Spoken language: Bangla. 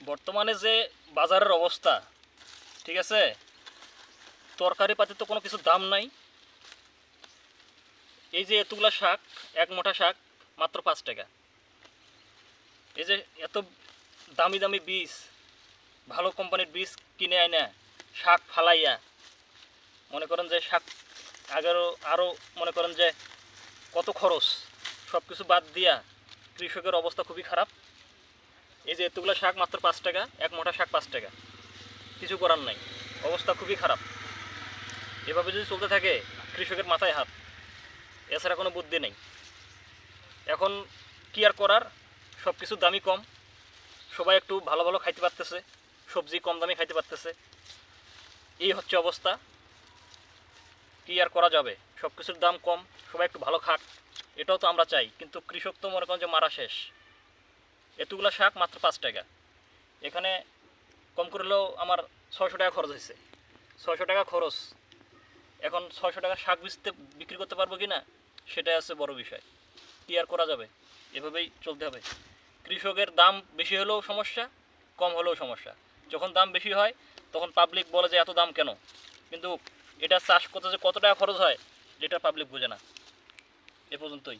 বর্তমানে যে বাজারের অবস্থা, ঠিক আছে, তরকারি পাতি তো কোনো কিছু দাম নাই। এই যে এতগুলা শাক, এক মোটা শাক মাত্র 5 টাকা। এই যে এত দামি দামি বীজ, ভালো কোম্পানির বীজ কিনে আয় না, শাক ফালাইয়া মনে করেন যে শাক আরও মনে করেন যে কত খরচ, সব কিছু বাদ দিয়া কৃষকের অবস্থা খুবই খারাপ। এই যে এতগুলো শাক মাত্র 5 টাকা, এক মোটা শাক 5 টাকা, কিছু করার নাই, অবস্থা খুবই খারাপ। এভাবে যদি চলতে থাকে কৃষকের মাথায় হাত, এছাড়া কোনো বুদ্ধি নেই। এখন কি আর করার, সব কিছুর দামই কম, সবাই একটু ভালো ভালো খাইতে পারতেছে, সবজি কম দামে খাইতে পারতেছে, এই হচ্ছে অবস্থা। কি আর করা যাবে, সব কিছুর দাম কম, সবাই একটু ভালো খাক, এটাও তো আমরা চাই। কিন্তু কৃষক তো মনে করেন যে মারা শেষ। এতগুলো শাক মাত্র 5 টাকা, এখানে কম করলেও আমার 600 টাকা খরচ হয়েছে। 600 টাকা খরচ, এখন 600 টাকা শাক বিক্রি করতে পারবো কি না, সেটাই আছে বড় বিষয়। কী আর করা যাবে, এভাবেই চলতে হবে। কৃষকের দাম বেশি হলেও সমস্যা, কম হলেও সমস্যা। যখন দাম বেশি হয় তখন পাবলিক বলে যে এত দাম কেন, কিন্তু এটা চাষ করতে যে কত টাকা খরচ হয় যেটা পাবলিক বোঝে না। এ পর্যন্তই।